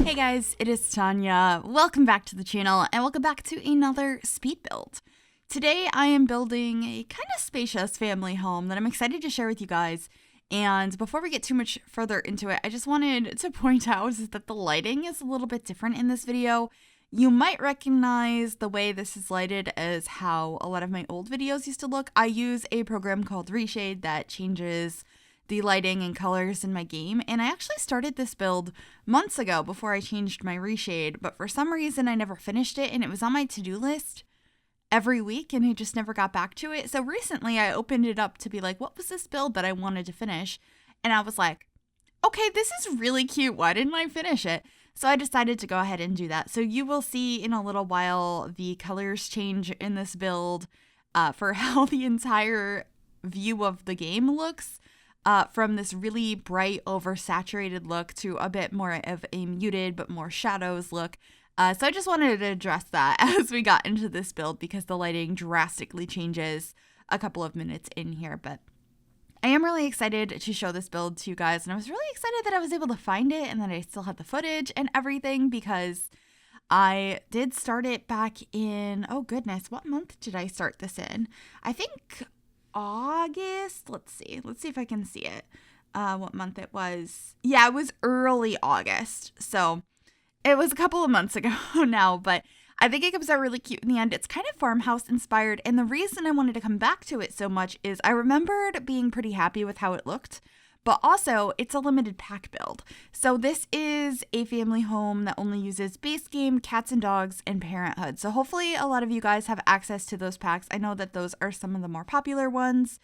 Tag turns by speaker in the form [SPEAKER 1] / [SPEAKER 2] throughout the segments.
[SPEAKER 1] Hey guys, it is Tanya. Welcome back to the channel and welcome back to another speed build. Today I am building a kind of spacious family home that I'm excited to share with you guys. And before we get too much further into it, I just wanted to point out that the lighting is a little bit different in this video. You might recognize the way this is lighted as how a lot of my old videos used to look. I use a program called ReShade that changes the lighting and colors in my game, and I actually started this build months ago before I changed my ReShade, but for some reason I never finished it, and it was on my to-do list every week and I just never got back to it. So recently I opened it up to be like, what was this build that I wanted to finish? And I was like, okay, this is really cute. Why didn't I finish it? So I decided to go ahead and do that. So you will see in a little while the colors change in this build for how the entire view of the game looks. From this really bright, oversaturated look to a bit more of a muted but more shadows look. So I just wanted to address that as we got into this build because the lighting drastically changes a couple of minutes in here. But I am really excited to show this build to you guys, and I was really excited that I was able to find it and that I still had the footage and everything because I did start it back in, oh goodness, what month did I start this in? I think August. Let's see if I can see it, what month it was. Yeah, it was early August, so it was a couple of months ago now, but I think it comes out really cute in the end. It's kind of Farmhouse inspired, and the reason I wanted to come back to it so much is I remembered being pretty happy with how it looked, but also it's a limited pack build. So this is a family home that only uses base game, cats and dogs, and parenthood. So hopefully a lot of you guys have access to those packs. I know that those are some of the more popular ones.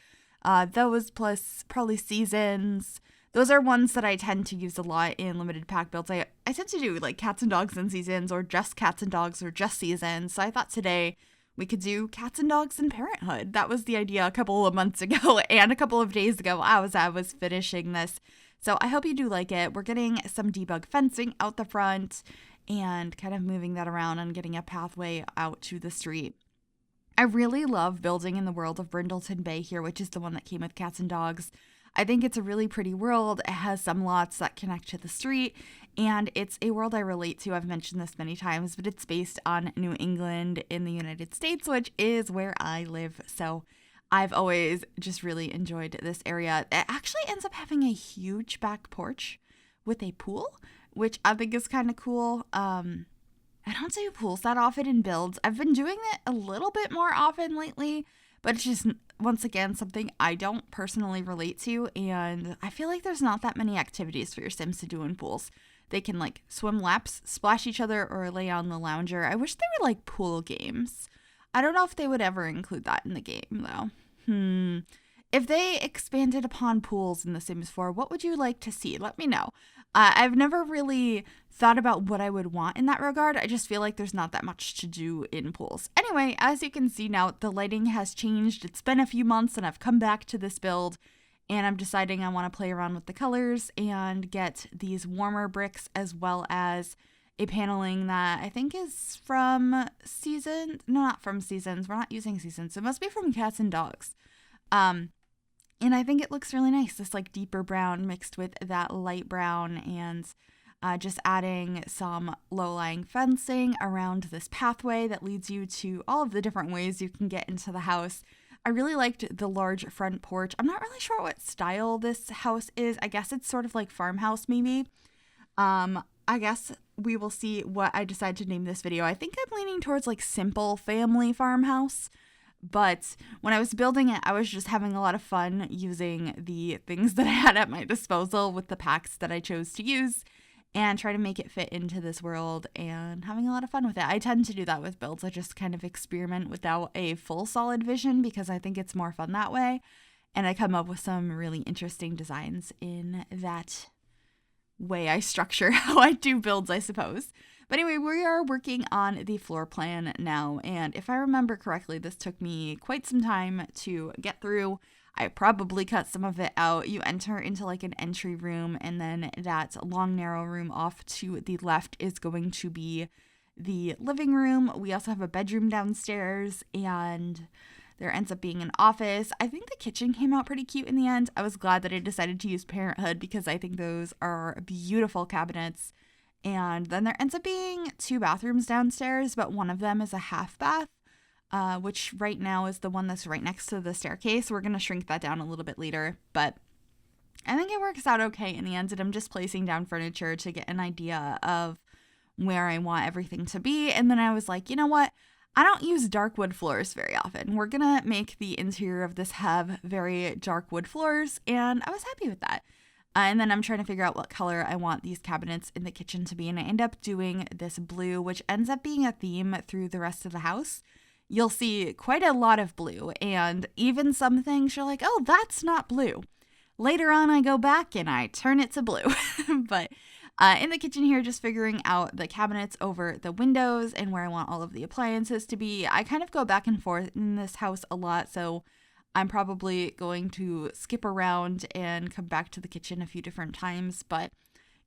[SPEAKER 1] Those plus probably seasons. Those are ones that I tend to use a lot in limited pack builds. I tend to do like cats and dogs and seasons, or just cats and dogs, or just seasons. So I thought today we could do cats and dogs and parenthood. That was the idea a couple of months ago and a couple of days ago as I was finishing this. So I hope you do like it. We're getting some debug fencing out the front and kind of moving that around and getting a pathway out to the street. I really love building in the world of Brindleton Bay here, which is the one that came with cats and dogs. I think it's a really pretty world. It has some lots that connect to the street, and it's a world I relate to. I've mentioned this many times, but it's based on New England in the United States, which is where I live. So I've always just really enjoyed this area. It actually ends up having a huge back porch with a pool, which I think is kind of cool. I don't do pools that often in builds. I've been doing it a little bit more often lately, but it's just, once again, something I don't personally relate to, and I feel like there's not that many activities for your Sims to do in pools. They can like swim laps, splash each other, or lay on the lounger. I wish there were like pool games. I don't know if they would ever include that in the game though. If they expanded upon pools in The Sims 4, what would you like to see? Let me know. I've never really thought about what I would want in that regard. I just feel like there's not that much to do in pools. Anyway, as you can see now, the lighting has changed. It's been a few months and I've come back to this build and I'm deciding I want to play around with the colors and get these warmer bricks as well as a paneling that I think is from Seasons. No, not from Seasons. We're not using Seasons. It must be from Cats and Dogs. And I think it looks really nice, this like deeper brown mixed with that light brown, and just adding some low-lying fencing around this pathway that leads you to all of the different ways you can get into the house. I really liked the large front porch. I'm not really sure what style this house is. I guess it's sort of like Farmhouse maybe. I guess we will see what I decide to name this video. I think I'm leaning towards like simple family farmhouse. But when I was building it, I was just having a lot of fun using the things that I had at my disposal with the packs that I chose to use and try to make it fit into this world and having a lot of fun with it. I tend to do that with builds. I just kind of experiment without a full solid vision because I think it's more fun that way. And I come up with some really interesting designs in that way I structure how I do builds, I suppose. But anyway, we are working on the floor plan now, and if I remember correctly, this took me quite some time to get through. I probably cut some of it out. You enter into like an entry room, and then that long narrow room off to the left is going to be the living room. We also have a bedroom downstairs, and there ends up being an office. I think the kitchen came out pretty cute in the end. I was glad that I decided to use Parenthood because I think those are beautiful cabinets. And then there ends up being 2 bathrooms downstairs, but one of them is a half bath, which right now is the one that's right next to the staircase. We're going to shrink that down a little bit later, but I think it works out okay in the end. And I'm just placing down furniture to get an idea of where I want everything to be. And then I was like, you know what? I don't use dark wood floors very often. We're going to make the interior of this have very dark wood floors, and I was happy with that. And then I'm trying to figure out what color I want these cabinets in the kitchen to be, and I end up doing this blue, which ends up being a theme through the rest of the house. You'll see quite a lot of blue, and even some things you're like, oh, that's not blue. Later on, I go back and I turn it to blue. But in the kitchen here, just figuring out the cabinets over the windows and where I want all of the appliances to be. I kind of go back and forth in this house a lot, so I'm probably going to skip around and come back to the kitchen a few different times, but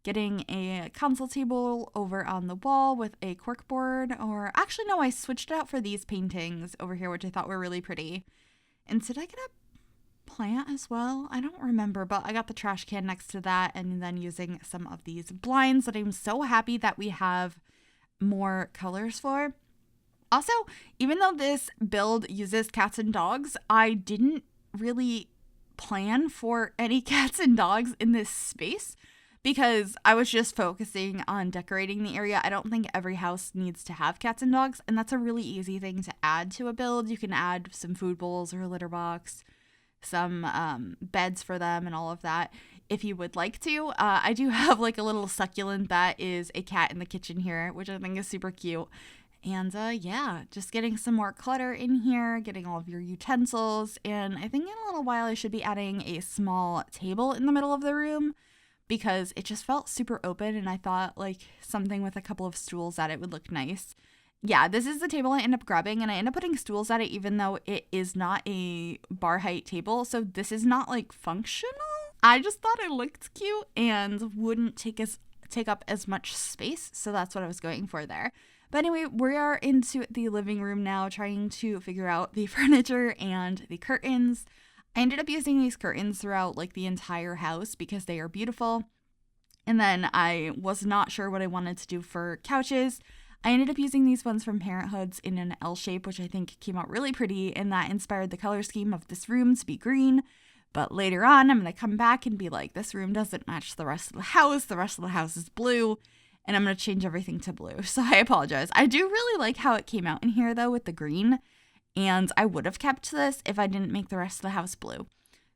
[SPEAKER 1] getting a console table over on the wall with a corkboard, or actually no, I switched it out for these paintings over here, which I thought were really pretty. And did I get a plant as well? I don't remember, but I got the trash can next to that, and then using some of these blinds that I'm so happy that we have more colors for. Also, even though this build uses cats and dogs, I didn't really plan for any cats and dogs in this space because I was just focusing on decorating the area. I don't think every house needs to have cats and dogs, and that's a really easy thing to add to a build. You can add some food bowls or a litter box, some beds for them and all of that if you would like to. I do have like a little succulent that is a cat in the kitchen here, which I think is super cute. And yeah, just getting some more clutter in here, getting all of your utensils. And I think in a little while I should be adding a small table in the middle of the room because it just felt super open, and I thought like something with a couple of stools at it would look nice. Yeah, this is the table I end up grabbing, and I end up putting stools at it even though it is not a bar height table. So this is not like functional. I just thought it looked cute and wouldn't take up as much space. So that's what I was going for there. But anyway, we are into the living room now, trying to figure out the furniture and the curtains. I ended up using these curtains throughout like the entire house because they are beautiful. And then I was not sure what I wanted to do for couches. I ended up using these ones from Parenthood's in an L shape, which I think came out really pretty, and that inspired the color scheme of this room to be green. But later on, I'm going to come back and be like, this room doesn't match the rest of the house. The rest of the house is blue. And I'm going to change everything to blue. So I apologize. I do really like how it came out in here, though, with the green. And I would have kept this if I didn't make the rest of the house blue.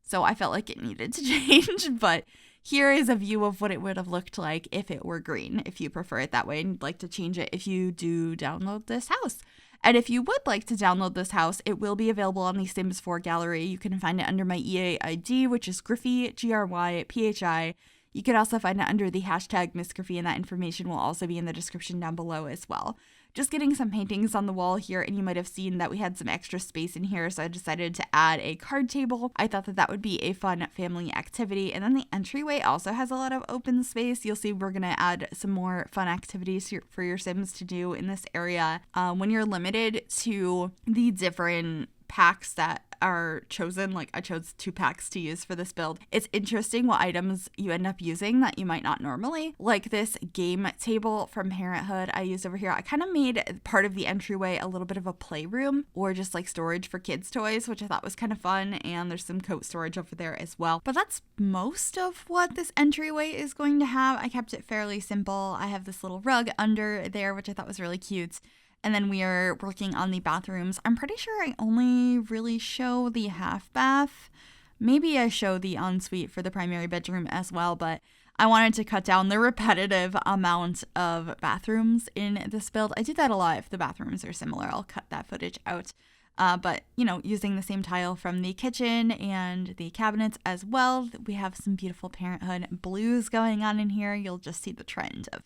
[SPEAKER 1] So I felt like it needed to change. But here is a view of what it would have looked like if it were green, if you prefer it that way and you'd like to change it if you do download this house. And if you would like to download this house, it will be available on the Sims 4 gallery. You can find it under my EA ID, which is Gryphi, Gryphi. You could also find it under the hashtag #MissGryphi, and that information will also be in the description down below as well. Just getting some paintings on the wall here, and you might have seen that we had some extra space in here, so I decided to add a card table. I thought that that would be a fun family activity. And then the entryway also has a lot of open space. You'll see we're going to add some more fun activities for your Sims to do in this area. When you're limited to the different packs that are chosen, like I chose 2 packs to use for this build, it's interesting what items you end up using that you might not normally. Like this game table from Parenthood I used over here. I kind of made part of the entryway a little bit of a playroom or just like storage for kids' toys, which I thought was kind of fun. And there's some coat storage over there as well. But that's most of what this entryway is going to have. I kept it fairly simple. I have this little rug under there, which I thought was really cute. And then we are working on the bathrooms. I'm pretty sure I only really show the half bath. Maybe I show the ensuite for the primary bedroom as well, but I wanted to cut down the repetitive amount of bathrooms in this build. I do that a lot if the bathrooms are similar. I'll cut that footage out. But, you know, using the same tile from the kitchen and the cabinets as well. We have some beautiful Parenthood blues going on in here. You'll just see the trend of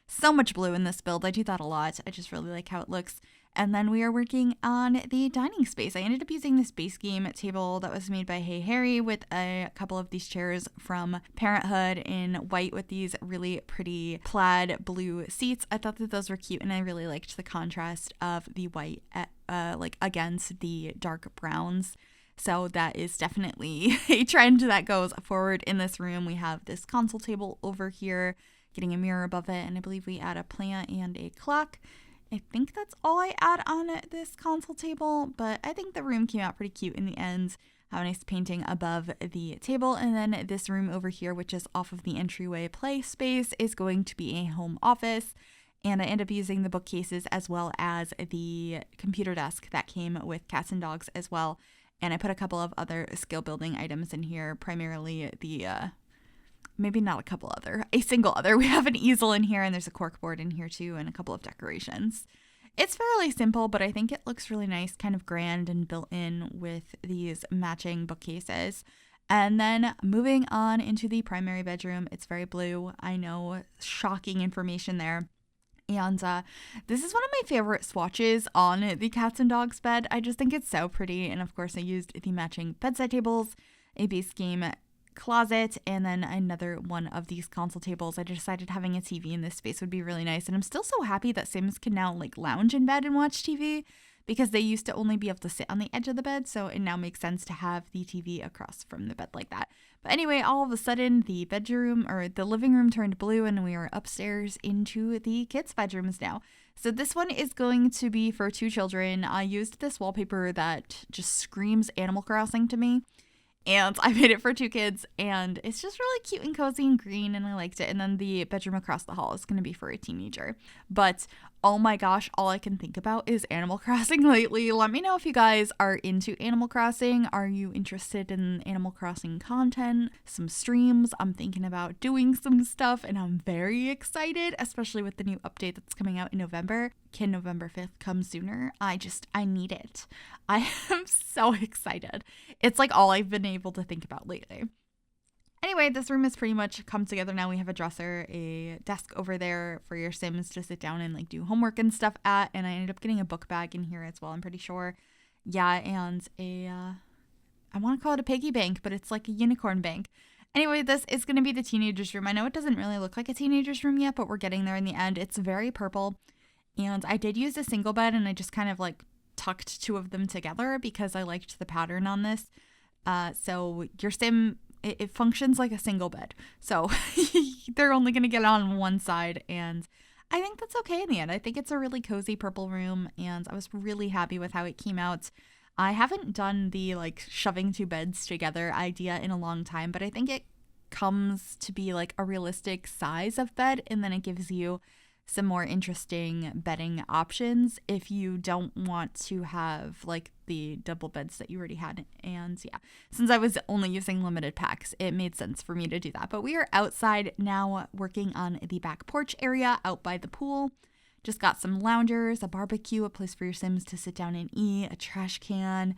[SPEAKER 1] so much blue in this build. I do that a lot. I just really like how it looks. And then we are working on the dining space. I ended up using this base game table that was made by Hey Harry with a couple of these chairs from Parenthood in white with these really pretty plaid blue seats. I thought that those were cute, and I really liked the contrast of the white like against the dark browns. So that is definitely a trend that goes forward in this room. We have this console table over here, getting a mirror above it, and I believe we add a plant and a clock. I think that's all I add on this console table, but I think the room came out pretty cute in the end. Have a nice painting above the table, and then this room over here, which is off of the entryway play space, is going to be a home office. And I end up using the bookcases as well as the computer desk that came with cats and dogs as well. And I put a couple of other skill building items in here, primarily maybe not a couple other, a single other. We have an easel in here, and there's a corkboard in here too, and a couple of decorations. It's fairly simple, but I think it looks really nice, kind of grand and built in with these matching bookcases. And then moving on into the primary bedroom, it's very blue. I know, shocking information there. And this is one of my favorite swatches on the cats and dogs bed. I just think it's so pretty. And of course, I used the matching bedside tables, a base game closet, and then another one of these console tables. I decided having a TV in this space would be really nice, and I'm still so happy that Sims can now like lounge in bed and watch TV, because they used to only be able to sit on the edge of the bed, so it now makes sense to have the TV across from the bed like that. But anyway, all of a sudden the bedroom or the living room turned blue, and we are upstairs into the kids' bedrooms now. So this one is going to be for 2 children. I used this wallpaper that just screams Animal Crossing to me, and I made it for 2 kids, and it's just really cute and cozy and green, and I liked it. And then the bedroom across the hall is going to be for a teenager. But oh my gosh, all I can think about is Animal Crossing lately. Let me know if you guys are into Animal Crossing. Are you interested in Animal Crossing content? Some streams? I'm thinking about doing some stuff, and I'm very excited, especially with the new update that's coming out in November. Can November 5th come sooner? I need it. I am so excited. It's like all I've been able to think about lately. Anyway, this room has pretty much come together now. We have a dresser, a desk over there for your Sims to sit down and like do homework and stuff at, and I ended up getting a book bag in here as well, I'm pretty sure. Yeah, and I want to call it a piggy bank, but it's like a unicorn bank. Anyway, this is going to be the teenager's room. I know it doesn't really look like a teenager's room yet, but we're getting there in the end. It's very purple, and I did use a single bed, and I just kind of like tucked 2 of them together because I liked the pattern on this. So your Sim, it functions like a single bed. So they're only going to get on one side, and I think that's okay in the end. I think it's a really cozy purple room, and I was really happy with how it came out. I haven't done the like shoving 2 beds together idea in a long time, but I think it comes to be like a realistic size of bed, and then it gives you some more interesting bedding options if you don't want to have like the double beds that you already had. And yeah, since I was only using limited packs, it made sense for me to do that. But we are outside now working on the back porch area out by the pool. Just got some loungers, a barbecue, a place for your Sims to sit down and eat, a trash can.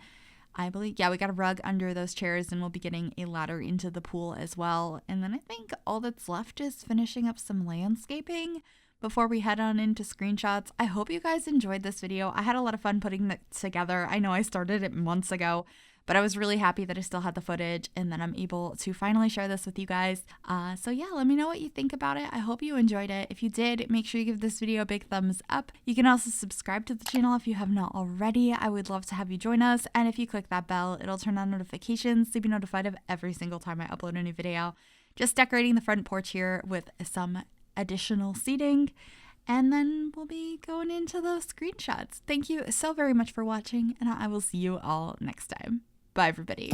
[SPEAKER 1] I believe, yeah, we got a rug under those chairs, and we'll be getting a ladder into the pool as well. And then I think all that's left is finishing up some landscaping before we head on into screenshots. I hope you guys enjoyed this video. I had a lot of fun putting it together. I know I started it months ago, but I was really happy that I still had the footage and that I'm able to finally share this with you guys. So yeah, let me know what you think about it. I hope you enjoyed it. If you did, make sure you give this video a big thumbs up. You can also subscribe to the channel if you have not already. I would love to have you join us. And if you click that bell, it'll turn on notifications to be notified of every single time I upload a new video. Just decorating the front porch here with some additional seating, and then we'll be going into those screenshots. Thank you so very much for watching, and I will see you all next time. Bye, everybody.